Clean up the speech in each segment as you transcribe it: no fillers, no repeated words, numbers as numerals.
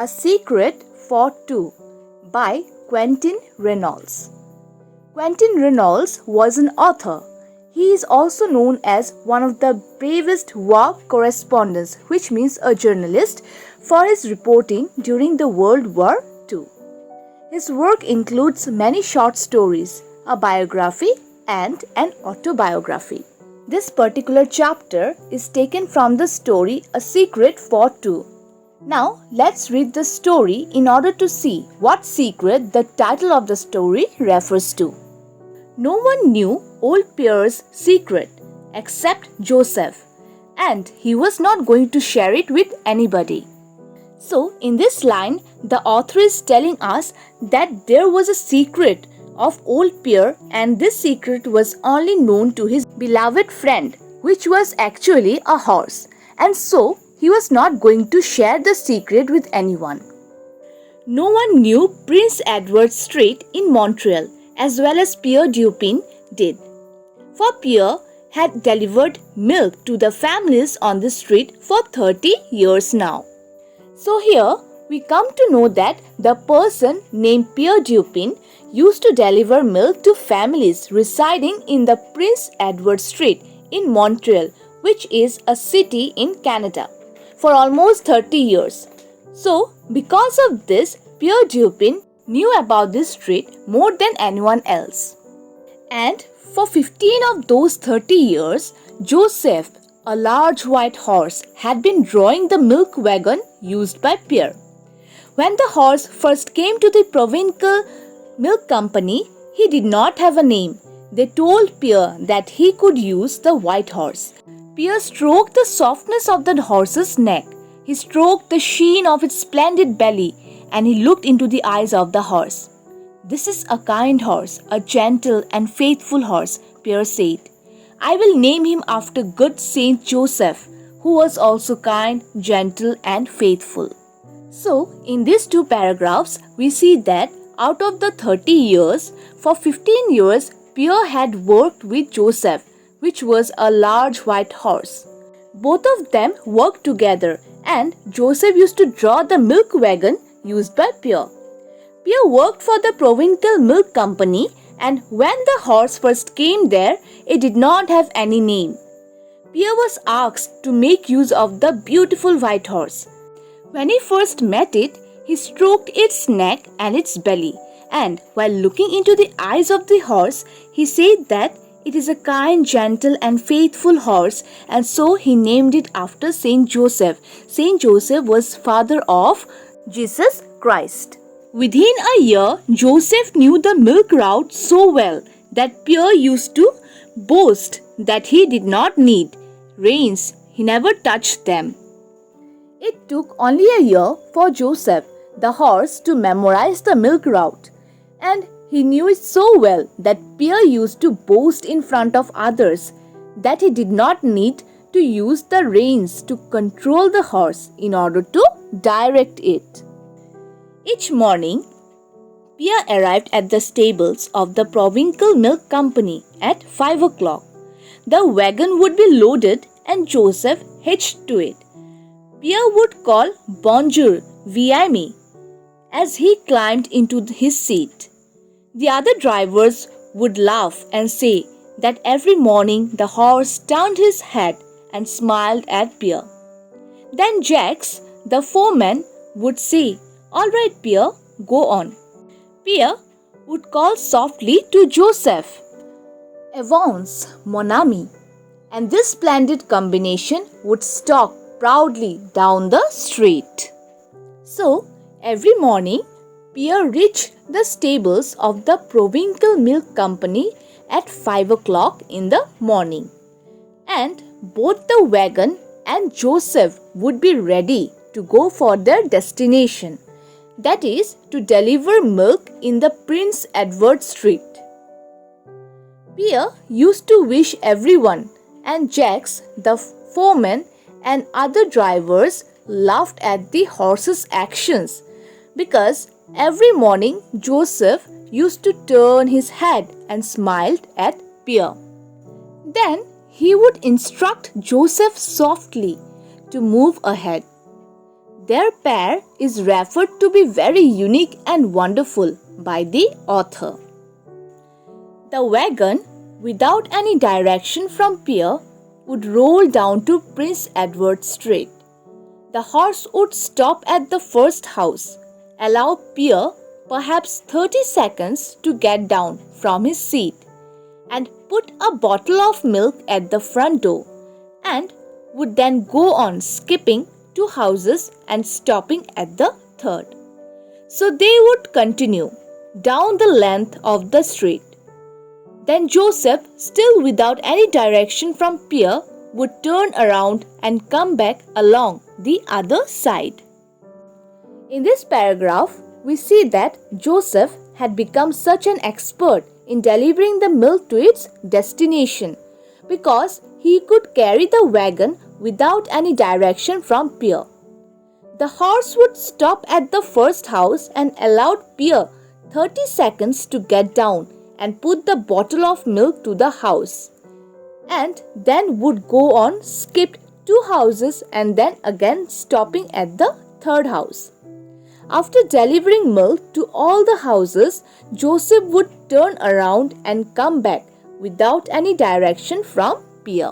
A Secret for Two by Quentin Reynolds. Quentin Reynolds was an author. He is also known as one of the bravest war correspondents, which means a journalist, for his reporting during the World War II. His work includes many short stories, a biography, and an autobiography. This particular chapter is taken from the story A Secret for Two. Now, let's read the story in order to see what secret the title of the story refers to. No one knew old Pierre's secret except Joseph, and he was not going to share it with anybody. So, in this line, the author is telling us that there was a secret of old Pierre, and this secret was only known to his beloved friend, which was actually a horse, and so he was not going to share the secret with anyone. No one knew Prince Edward Street in Montreal as well as Pierre Dupin did, for Pierre had delivered milk to the families on the street for 30 years now. So here we come to know that the person named Pierre Dupin used to deliver milk to families residing in the Prince Edward Street in Montreal, which is a city in Canada, for almost 30 years. So, because of this, Pierre Dupin knew about this street more than anyone else. And for 15 of those 30 years, Joseph, a large white horse, had been drawing the milk wagon used by Pierre. When the horse first came to the Provincial Milk Company, he did not have a name. They told Pierre that he could use the white horse. Pierre stroked the softness of the horse's neck. He stroked the sheen of its splendid belly, and he looked into the eyes of the horse. "This is a kind horse, a gentle and faithful horse," Pierre said. "I will name him after good Saint Joseph, who was also kind, gentle, and faithful." So, in these two paragraphs, we see that out of the 30 years, for 15 years, Pierre had worked with Joseph, which was a large white horse. Both of them worked together, and Joseph used to draw the milk wagon used by Pierre. Pierre worked for the Provincial Milk Company, and when the horse first came there, it did not have any name. Pierre was asked to make use of the beautiful white horse. When he first met it, he stroked its neck and its belly, and while looking into the eyes of the horse, he said that it is a kind, gentle, and faithful horse, and so he named it after Saint Joseph. Saint Joseph was father of Jesus Christ. Within a year, Joseph knew the milk route so well that Pierre used to boast that he did not need reins. He never touched them. It took only a year for Joseph, the horse, to memorize the milk route, and he knew it so well that Pierre used to boast in front of others that he did not need to use the reins to control the horse in order to direct it. Each morning, Pierre arrived at the stables of the Provincial Milk Company at 5 o'clock. The wagon would be loaded and Joseph hitched to it. Pierre would call "Bonjour, Viami" as he climbed into his seat. The other drivers would laugh and say that every morning the horse turned his head and smiled at Pierre. Then Jacques, the foreman, would say, "All right, Pierre, go on." Pierre would call softly to Joseph, "Avance, mon ami," and this splendid combination would stalk proudly down the street. So, every morning, Pierre reached the stables of the Provincial Milk Company at 5 o'clock in the morning, and both the wagon and Joseph would be ready to go for their destination, that is, to deliver milk in the Prince Edward Street. Pierre used to wish everyone, and Jacques, the foreman, and other drivers laughed at the horse's actions, because every morning Joseph used to turn his head and smiled at Pierre. Then he would instruct Joseph softly to move ahead. Their pair is referred to be very unique and wonderful by the author. The wagon, without any direction from Pier, would roll down to Prince Edward Street. The horse would stop at the first house, allow Pier perhaps 30 seconds to get down from his seat, and put a bottle of milk at the front door, and would then go on skipping 2 houses and stopping at the third. So they would continue down the length of the street. Then Joseph, still without any direction from Pier, would turn around and come back along the other side. In this paragraph, we see that Joseph had become such an expert in delivering the milk to its destination because he could carry the wagon without any direction from Pier. The horse would stop at the first house and allowed Pier 30 seconds to get down and put the bottle of milk to the house, and then would go on skipped 2 houses and then again stopping at the third house. After delivering milk to all the houses, Joseph would turn around and come back without any direction from Pier.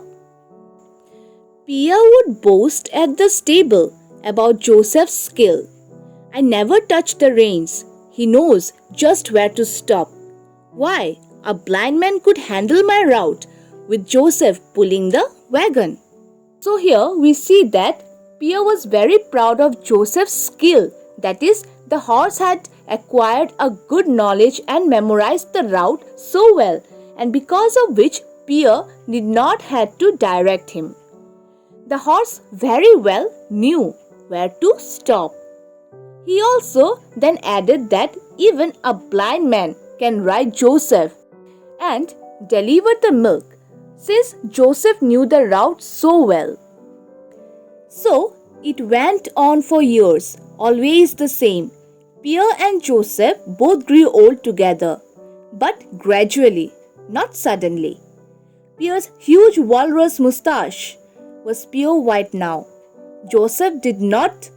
Pier would boast at the stable about Joseph's skill. "I never touch the reins. He knows just where to stop. Why, a blind man could handle my route with Joseph pulling the wagon." So here we see that Pier was very proud of Joseph's skill. That is, the horse had acquired a good knowledge and memorized the route so well, and because of which Pier did not have to direct him. The horse very well knew where to stop. He also then added that even a blind man can ride Joseph and deliver the milk, since Joseph knew the route so well. So it went on for years, always the same. Pier and Joseph both grew old together, but gradually, not suddenly. Pier's huge walrus moustache was pure white now. Joseph did not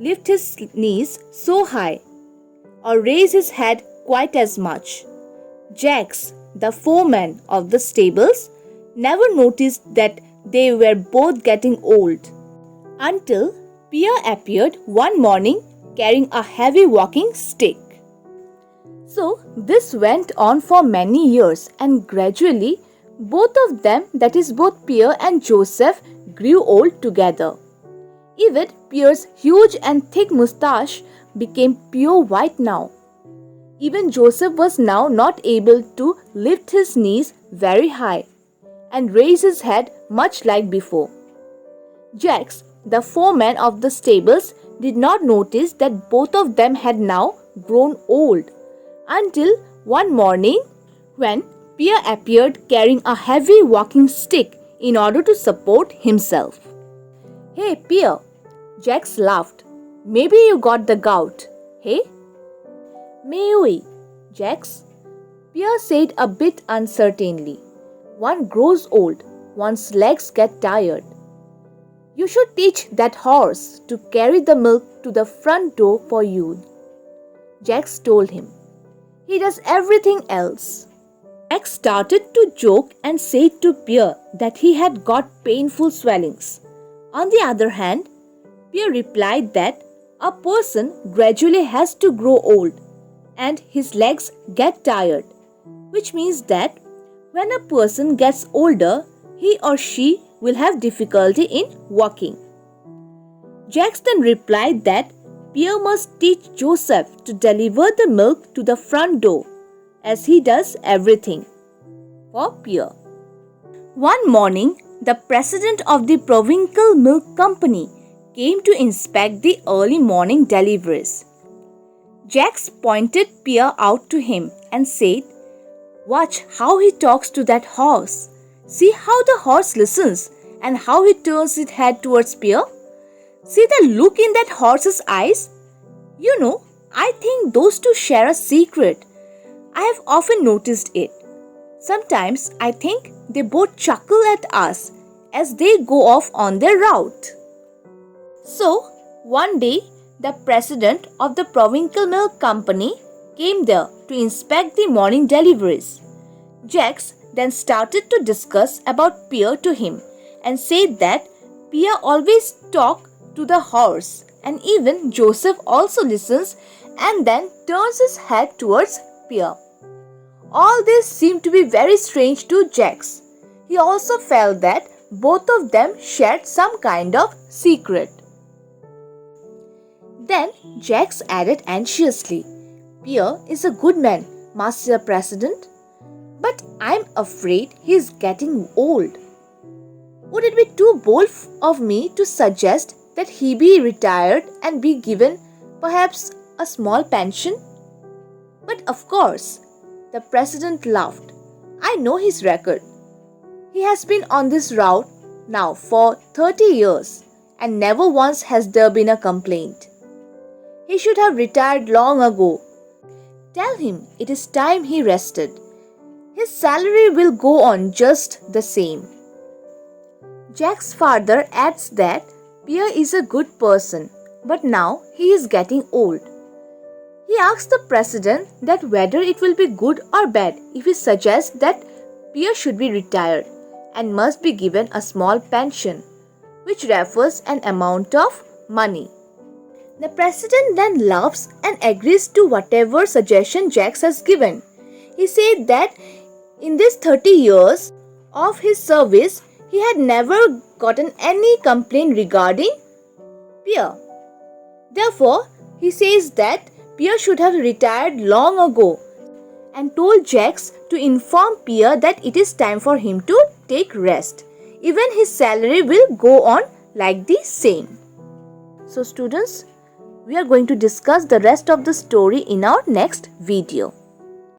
lift his knees so high or raise his head quite as much. Jacques, the foreman of the stables, never noticed that they were both getting old, until Pier appeared one morning carrying a heavy walking stick. So this went on for many years, and gradually both of them, that is both Pier and Joseph, grew old together. Even Pier's huge and thick moustache became pure white now. Even Joseph was now not able to lift his knees very high and raise his head much like before. Jacques, the foreman of the stables, did not notice that both of them had now grown old, until one morning when Pier appeared carrying a heavy walking stick in order to support himself. "Hey Pier," Jacques laughed. "Maybe you got the gout, hey?" "Maybe, Jacques," Pier said a bit uncertainly. "One grows old, one's legs get tired." "You should teach that horse to carry the milk to the front door for you," Jacques told him. "He does everything else." Jacques started to joke and said to Pier that he had got painful swellings. On the other hand, Pier replied that a person gradually has to grow old and his legs get tired, which means that when a person gets older, he or she will have difficulty in walking. Jacques then replied that Pier must teach Joseph to deliver the milk to the front door, as he does everything for Pier. One morning, the president of the Provincial Milk Company came to inspect the early morning deliveries. Jacques pointed Pier out to him and said, "Watch how he talks to that horse. See how the horse listens and how he turns its head towards Pier. See the look in that horse's eyes. You know, I think those two share a secret. I have often noticed it. Sometimes I think they both chuckle at us as they go off on their route." So, One day, the president of the Provincial Milk Company came there to inspect the morning deliveries. Jacques then started to discuss about Pierre to him and said that Pierre always talked to the horse, and even Joseph also listens and then turns his head towards Pierre. All this seemed to be very strange to Jacques. He also felt that both of them shared some kind of secret. Then Jacques added anxiously, "Pierre is a good man, Master President, but I'm afraid he is getting old. Would it be too bold of me to suggest that he be retired and be given perhaps a small pension?" But of course, the president laughed. "I know his record. He has been on this route now for 30 years and never once has there been a complaint. He should have retired long ago. Tell him it is time he rested. His salary will go on just the same." Jacques' father adds that Pierre is a good person, but now he is getting old. He asks the president that whether it will be good or bad if he suggests that Pierre should be retired and must be given a small pension, which refers an amount of money. The president then laughs and agrees to whatever suggestion Jacques has given. He said that in these 30 years of his service, he had never gotten any complaint regarding Pierre. Therefore, he says that Pierre should have retired long ago and told Jacques to inform Pierre that it is time for him to take rest. Even his salary will go on like the same. So students, we are going to discuss the rest of the story in our next video.